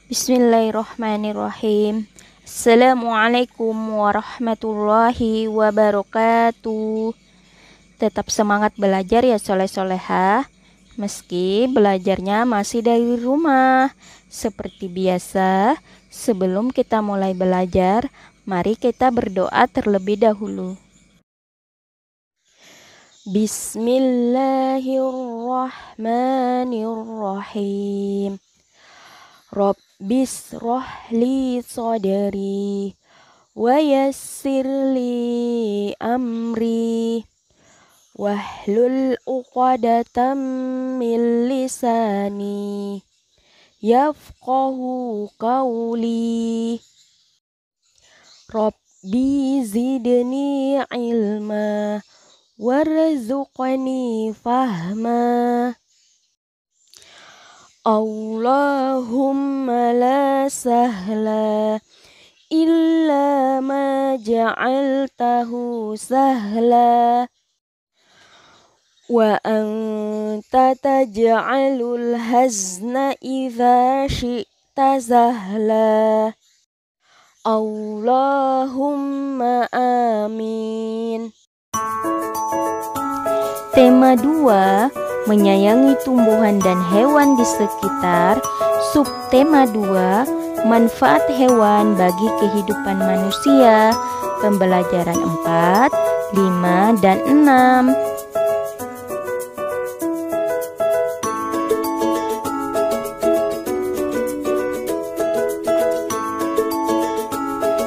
Bismillahirrahmanirrahim. Assalamualaikum warahmatullahi wabarakatuh. Tetap semangat belajar ya soleh-solehah. Meski belajarnya masih dari rumah. Seperti biasa, sebelum kita mulai belajar, mari kita berdoa terlebih dahulu. Bismillahirrahmanirrahim. Rabbis rohli sodri wa yassirli amri wahlul uqadatam min lisani yafqahu qawli. Rabbi zidni ilma warzuqni fahma. Allahumma la sahla illa ma ja'altahu sahla wa anta taj'alul hazna idza syi'ta sahla. Allahumma amin. Tema 2, menyayangi tumbuhan dan hewan di sekitar. Subtema 2, manfaat hewan bagi kehidupan manusia. Pembelajaran 4, 5, dan 6.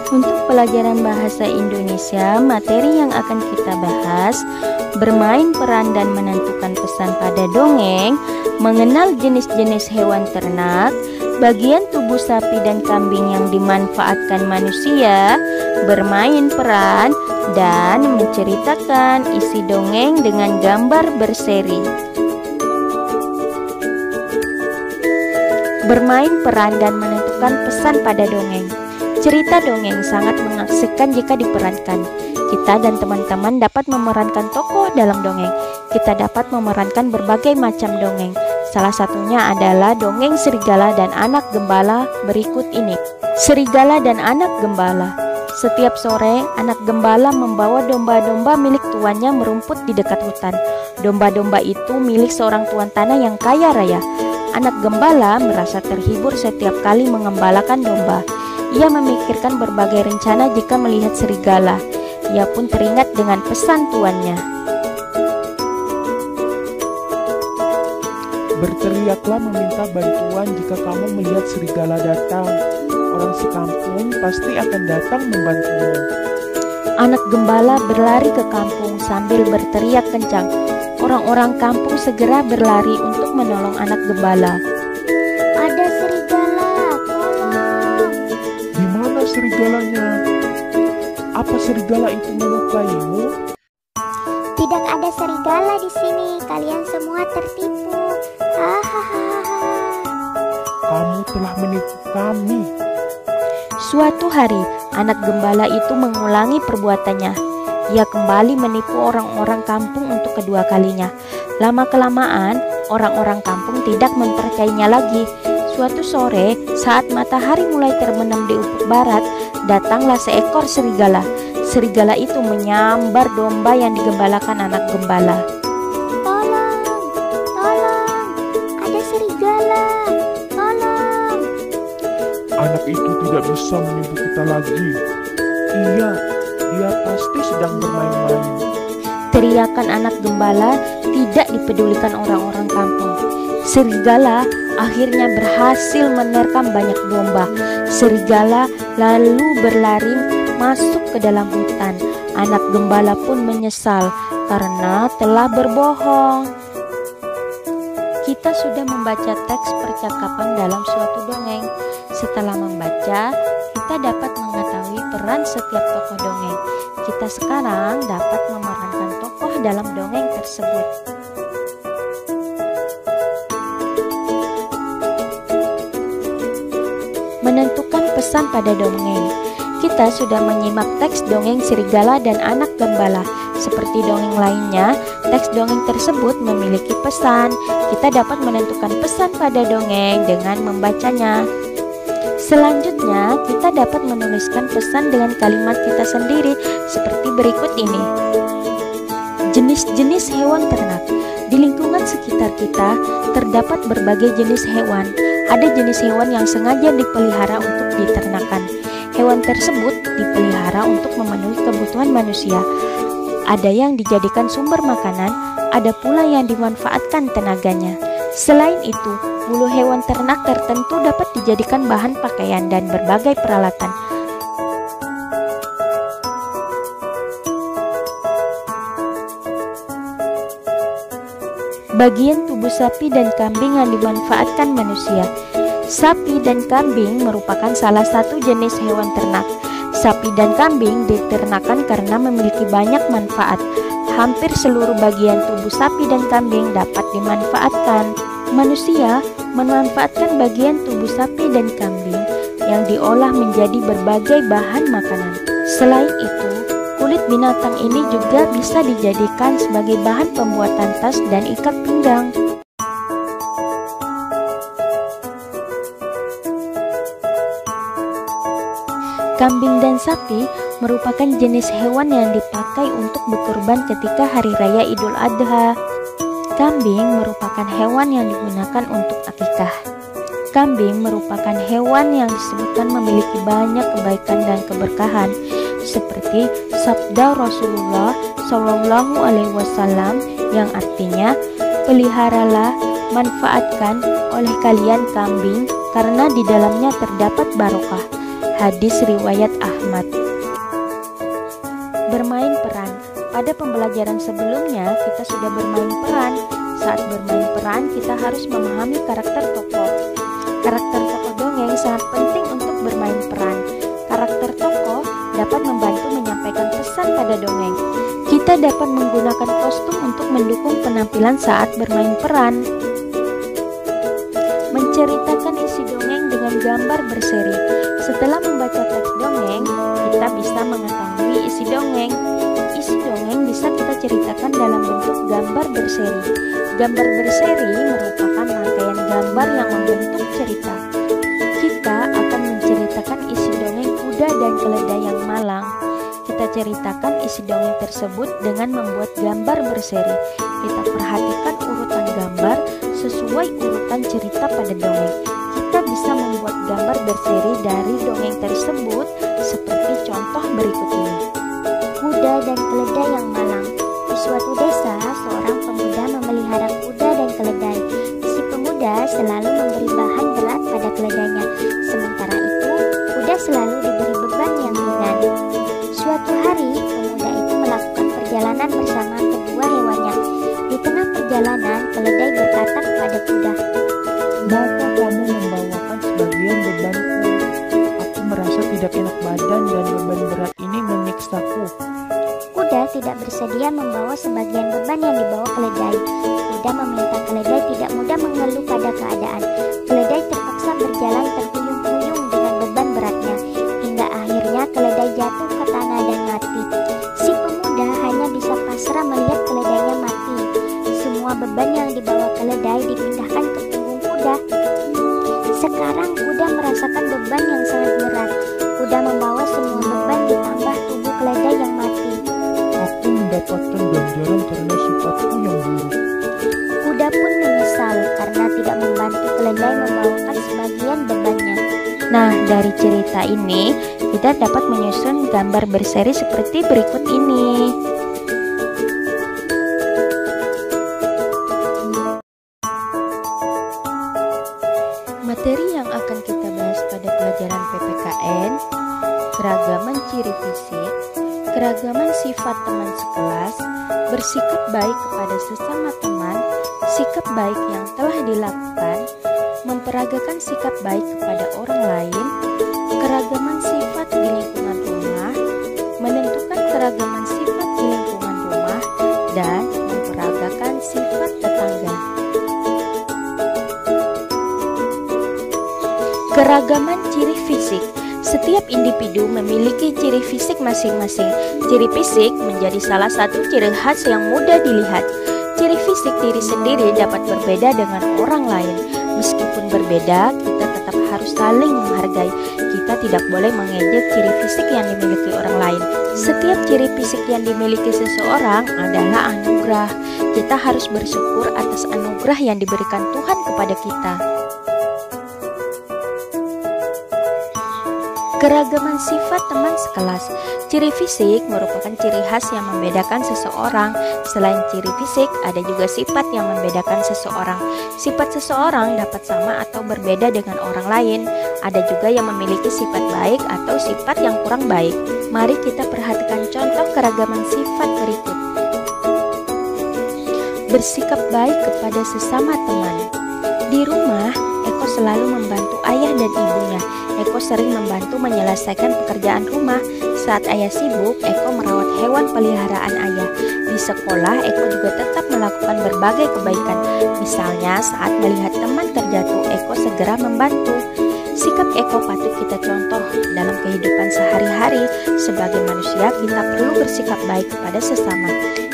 Untuk pelajaran bahasa Indonesia, materi yang akan kita bahas: bermain peran dan menentukan pesan pada dongeng, mengenal jenis-jenis hewan ternak, bagian tubuh sapi dan kambing yang dimanfaatkan manusia, bermain peran, dan menceritakan isi dongeng dengan gambar berseri. Bermain peran dan menentukan pesan pada dongeng. Cerita dongeng sangat mengasihkan jika diperankan. Kita dan teman-teman dapat memerankan tokoh dalam dongeng. Kita dapat memerankan berbagai macam dongeng. Salah satunya adalah dongeng Serigala dan Anak Gembala berikut ini. Serigala dan Anak Gembala. Setiap sore, anak gembala membawa domba-domba milik tuannya merumput di dekat hutan. Domba-domba itu milik seorang tuan tanah yang kaya raya. Anak gembala merasa terhibur setiap kali mengembalakan domba. Ia memikirkan berbagai rencana jika melihat serigala. Ia pun teringat dengan pesan tuannya. Berteriaklah meminta bantuan jika kamu melihat serigala datang. Orang sekampung pasti akan datang membantumu. Anak gembala berlari ke kampung sambil berteriak kencang. Orang-orang kampung segera berlari untuk menolong anak gembala. Ada serigala, tolong! Di mana serigalanya? Apa serigala itu melukaimu? Tidak ada serigala di sini. Kalian semua tertipu. Hahaha. Kamu telah menipu kami. Suatu hari, anak gembala itu mengulangi perbuatannya. Ia kembali menipu orang-orang kampung untuk kedua kalinya. Lama-kelamaan, orang-orang kampung tidak mempercayainya lagi. Suatu sore, saat matahari mulai terbenam di ufuk barat, datanglah seekor serigala. Serigala itu menyambar domba yang digembalakan anak gembala. Tolong! Tolong! Ada serigala! Tolong! Anak itu tidak bisa menipu kita lagi. Iya, dia pasti sedang bermain-main. Teriakan anak gembala tidak dipedulikan orang-orang kampung. Serigala akhirnya berhasil menerkam banyak domba. Serigala lalu berlari masuk ke dalam hutan. Anak gembala pun menyesal karena telah berbohong. Kita sudah membaca teks percakapan dalam suatu dongeng. Setelah membaca, kita dapat mengetahui peran setiap tokoh dongeng. Kita sekarang dapat memerankan tokoh dalam dongeng tersebut. Menentukan pesan pada dongeng. Kita sudah menyimak teks dongeng Serigala dan Anak Gembala. Seperti dongeng lainnya, teks dongeng tersebut memiliki pesan. Kita dapat menentukan pesan pada dongeng dengan membacanya. Selanjutnya, kita dapat menuliskan pesan dengan kalimat kita sendiri seperti berikut ini. Jenis-jenis hewan ternak. Di lingkungan sekitar kita terdapat berbagai jenis hewan. Ada jenis hewan yang sengaja dipelihara untuk diternakan. Hewan tersebut dipelihara untuk memenuhi kebutuhan manusia. Ada yang dijadikan sumber makanan, ada pula yang dimanfaatkan tenaganya. Selain itu, bulu hewan ternak tertentu dapat dijadikan bahan pakaian dan berbagai peralatan. Bagian tubuh sapi dan kambing yang dimanfaatkan manusia. Sapi dan kambing merupakan salah satu jenis hewan ternak. Sapi dan kambing diternakan karena memiliki banyak manfaat. Hampir seluruh bagian tubuh sapi dan kambing dapat dimanfaatkan. Manusia memanfaatkan bagian tubuh sapi dan kambing yang diolah menjadi berbagai bahan makanan. Selain itu, kulit binatang ini juga bisa dijadikan sebagai bahan pembuatan tas dan ikat pinggang. Kambing dan sapi merupakan jenis hewan yang dipakai untuk berkurban ketika Hari Raya Idul Adha. Kambing merupakan hewan yang digunakan untuk akikah. Kambing merupakan hewan yang disebutkan memiliki banyak kebaikan dan keberkahan, seperti sabda Rasulullah Shallallahu Alaihi Wasallam yang artinya, peliharalah, manfaatkan oleh kalian kambing karena di dalamnya terdapat barokah. Hadis riwayat Ahmad. Bermain peran. Pada pembelajaran sebelumnya kita sudah bermain peran. Saat bermain peran kita harus memahami karakter tokoh. Karakter tokoh dongeng sangat penting untuk bermain peran. Karakter tokoh dapat membantu menyampaikan pesan pada dongeng. Kita dapat menggunakan kostum untuk mendukung penampilan saat bermain peran. Menceritakan isi dongeng dengan gambar berseri. Setelah membaca teks dongeng, kita bisa mengetahui isi dongeng. Isi dongeng bisa kita ceritakan dalam bentuk gambar berseri. Gambar berseri merupakan rangkaian gambar yang membentuk cerita. Kita akan menceritakan isi dongeng kuda dan keledai yang malang. Kita ceritakan isi dongeng tersebut dengan membuat gambar berseri. Kita perhatikan urutan gambar sesuai urutan cerita pada dongeng. Kita bisa membuat gambar berseri dari dongeng tersebut seperti contoh berikut ini. Kuda dan keledai yang malang. Di suatu desa, seorang pemuda memelihara kuda dan keledai. Si pemuda selalu memberi bahan berat pada keledainya. Sementara itu, kuda selalu diberi beban yang ringan. Suatu hari, pemuda itu melakukan perjalanan bersama kedua hewannya. Di tengah perjalanan, keledai berkata kepada kuda, "Maukah kamu membawakan sebagian bebanku? Aku merasa tidak enak badan dan beban berat ini menyiksaku." Kuda tidak bersedia membawa sebagian beban yang dibawa keledai. Kuda meminta keledai tidak mudah mengeluh pada keadaan. Keledai terpaksa berjalan terhuyung-huyung dengan beban beratnya, hingga akhirnya keledai jatuh ke tanah dan mati. Si pemuda hanya bisa pasrah melihat keledainya mati. Semua beban yang dibawa keledai dipindahkan ke punggung kuda. Sekarang kuda merasakan beban yang sangat berat. Kuda membawa semua beban ditambah tubuh keledai yang mati. Aku mendapatkan ganjaran karena sifatku yang buruk. Kuda pun menyesal karena tidak membantu keledai membawakan sebagian bebannya. Nah, dari cerita ini kita dapat menyusun gambar berseri seperti berikut ini. Materi yang akan kita bahas pada pelajaran PPKN: keragaman ciri fisik, keragaman sifat teman sekelas, bersikap baik kepada sesama teman, sikap baik yang telah dilakukan, memperagakan sikap baik kepada orang lain, keragaman sifat di lingkungan rumah, menentukan keragaman sifat di lingkungan rumah, dan memperagakan sifat tetangga. Keragaman ciri fisik. Setiap individu memiliki ciri fisik masing-masing. Ciri fisik menjadi salah satu ciri khas yang mudah dilihat. Ciri fisik diri sendiri dapat berbeda dengan orang lain. Meskipun berbeda, kita tetap harus saling menghargai. Kita tidak boleh mengejek ciri fisik yang dimiliki orang lain. Setiap ciri fisik yang dimiliki seseorang adalah anugerah. Kita harus bersyukur atas anugerah yang diberikan Tuhan kepada kita. Keragaman sifat teman sekelas. Ciri fisik merupakan ciri khas yang membedakan seseorang. Selain ciri fisik, ada juga sifat yang membedakan seseorang. Sifat seseorang dapat sama atau berbeda dengan orang lain. Ada juga yang memiliki sifat baik atau sifat yang kurang baik. Mari kita perhatikan contoh keragaman sifat berikut. Bersikap baik kepada sesama teman. Di rumah, Eko selalu membantu ayah dan ibunya. Eko sering membantu menyelesaikan pekerjaan rumah. Saat ayah sibuk, Eko merawat hewan peliharaan ayah. Di sekolah, Eko juga tetap melakukan berbagai kebaikan. Misalnya, saat melihat teman terjatuh, Eko segera membantu. Sikap Eko patut kita contoh dalam kehidupan sehari-hari. Sebagai manusia, kita perlu bersikap baik kepada sesama.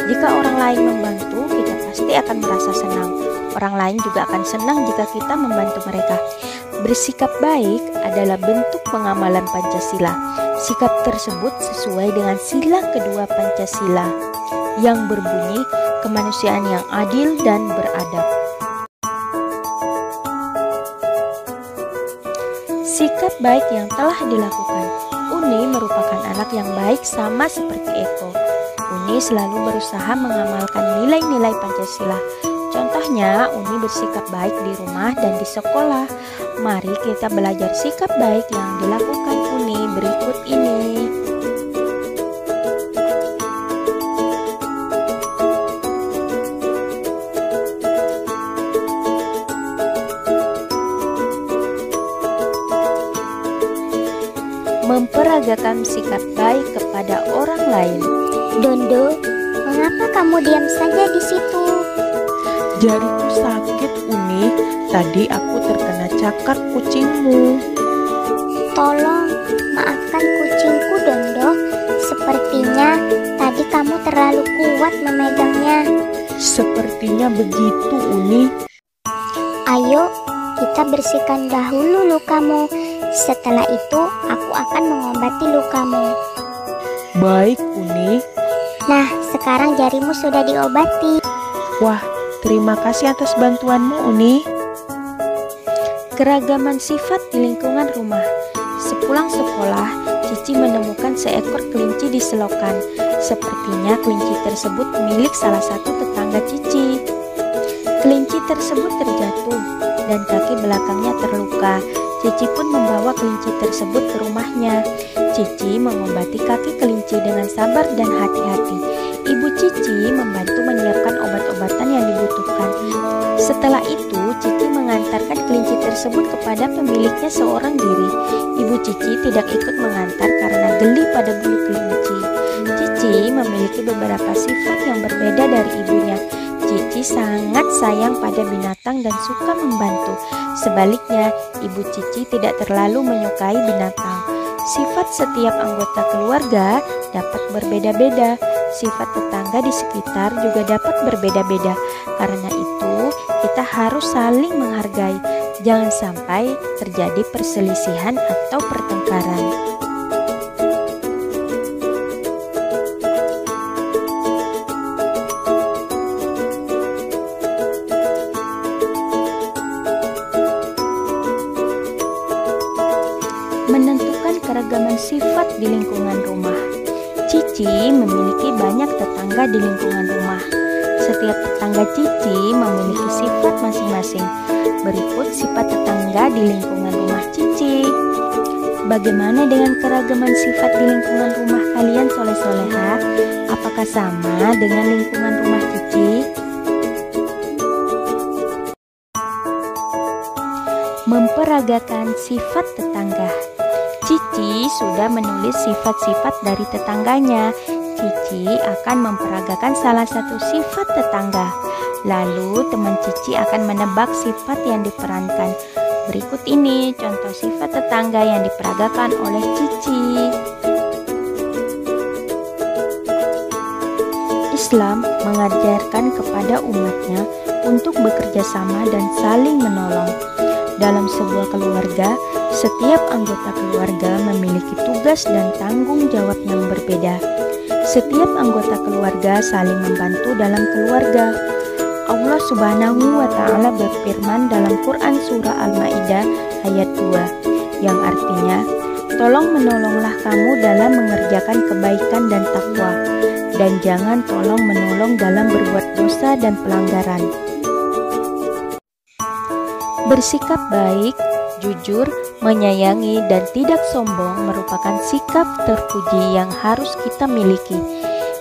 Jika orang lain membantu, kita pasti akan merasa senang. Orang lain juga akan senang jika kita membantu mereka. Bersikap baik adalah bentuk pengamalan Pancasila. Sikap tersebut sesuai dengan sila kedua Pancasila yang berbunyi kemanusiaan yang adil dan beradab. Sikap baik yang telah dilakukan. Uni merupakan anak yang baik sama seperti Eko. Uni selalu berusaha mengamalkan nilai-nilai Pancasila. Contohnya, Uni bersikap baik di rumah dan di sekolah. Mari kita belajar sikap baik yang dilakukan Uni berikut ini. Memperagakan sikap baik kepada orang lain. Dondo, mengapa kamu diam saja di situ? Jariku sakit, Uni. Tadi aku terkena cakar kucingmu. Tolong, maafkan kucingku, Dondo. Sepertinya tadi kamu terlalu kuat memegangnya. Sepertinya begitu, Uni. Ayo, kita bersihkan dahulu lukamu. Setelah itu, aku akan mengobati lukamu. Baik, Uni. Nah, sekarang jarimu sudah diobati. Wah, terima kasih atas bantuanmu, Uni. Keragaman sifat di lingkungan rumah. Sepulang sekolah, Cici menemukan seekor kelinci di selokan. Sepertinya kelinci tersebut milik salah satu tetangga Cici. Kelinci tersebut terjatuh dan kaki belakangnya terluka. Cici pun membawa kelinci tersebut ke rumahnya. Cici mengobati kaki kelinci dengan sabar dan hati-hati. Ibu Cici membantu menyiapkan obat-obatan yang dibutuhkan. Setelah itu, Cici mengantarkan kelinci tersebut kepada pemiliknya seorang diri. Ibu Cici tidak ikut mengantar karena geli pada bulu kelinci. Cici memiliki beberapa sifat yang berbeda dari ibunya. Cici sangat sayang pada binatang dan suka membantu. Sebaliknya, Ibu Cici tidak terlalu menyukai binatang. Sifat setiap anggota keluarga dapat berbeda-beda. Sifat tetangga di sekitar juga dapat berbeda-beda. Karena itu, kita harus saling menghargai. Jangan sampai terjadi perselisihan atau pertengkaran. Menentukan keragaman sifat di lingkungan rumah. Cici memiliki banyak tetangga di lingkungan rumah. Setiap tetangga Cici memiliki sifat masing-masing. Berikut sifat tetangga di lingkungan rumah Cici. Bagaimana dengan keragaman sifat di lingkungan rumah kalian soleh-soleha? Apakah sama dengan lingkungan rumah Cici? Memperagakan sifat tetangga. Cici sudah menulis sifat-sifat dari tetangganya. Cici akan memperagakan salah satu sifat tetangga. Lalu teman Cici akan menebak sifat yang diperankan. Berikut ini contoh sifat tetangga yang diperagakan oleh Cici. Islam mengajarkan kepada umatnya untuk bekerja sama dan saling menolong. Dalam sebuah keluarga, setiap anggota keluarga memiliki tugas dan tanggung jawab yang berbeda. Setiap anggota keluarga saling membantu dalam keluarga. Allah Subhanahu wa Ta'ala berfirman dalam Quran Surah Al-Maidah ayat 2, yang artinya, tolong menolonglah kamu dalam mengerjakan kebaikan dan takwa, dan jangan tolong menolong dalam berbuat dosa dan pelanggaran. Bersikap baik, jujur, menyayangi, dan tidak sombong merupakan sikap terpuji yang harus kita miliki.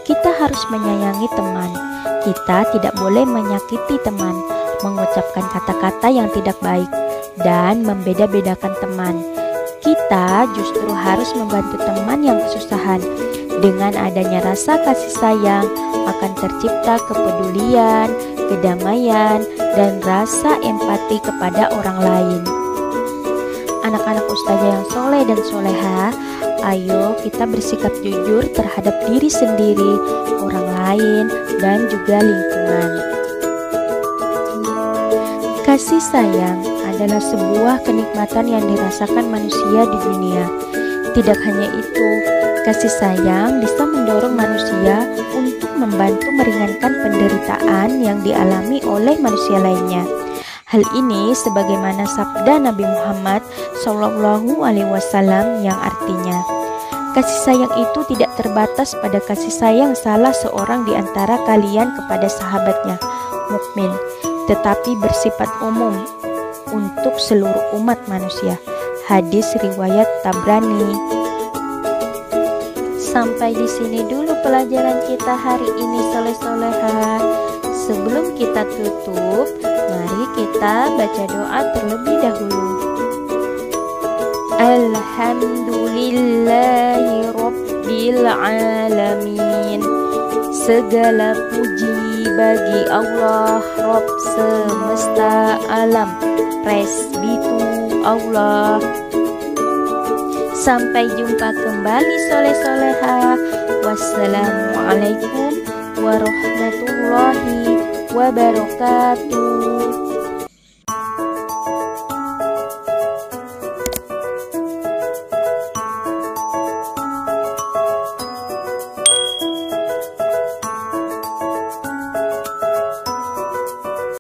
Kita harus menyayangi teman. Kita tidak boleh menyakiti teman, mengucapkan kata-kata yang tidak baik, dan membeda-bedakan teman. Kita justru harus membantu teman yang kesusahan. Dengan adanya rasa kasih sayang, akan tercipta kepedulian, kedamaian, dan rasa empati kepada orang lain. Anak-anak ustazah yang soleh dan soleha, ayo kita bersikap jujur terhadap diri sendiri, orang lain, dan juga lingkungan. Kasih sayang adalah sebuah kenikmatan yang dirasakan manusia di dunia. Tidak hanya itu, kasih sayang bisa mendorong manusia untuk membantu meringankan penderitaan yang dialami oleh manusia lainnya. Hal ini sebagaimana sabda Nabi Muhammad SAW yang artinya, kasih sayang itu tidak terbatas pada kasih sayang salah seorang di antara kalian kepada sahabatnya mukmin, tetapi bersifat umum untuk seluruh umat manusia. Hadis riwayat Tabrani. Sampai di sini dulu pelajaran kita hari ini soleh-soleha. Sebelum kita tutup, mari kita baca doa terlebih dahulu. Alhamdulillahi Rabbil Alamin. Segala puji bagi Allah Rabb semesta alam. Praise be to Allah. Sampai jumpa kembali soleh-soleha. Wassalamualaikum warahmatullahi wabarakatuh.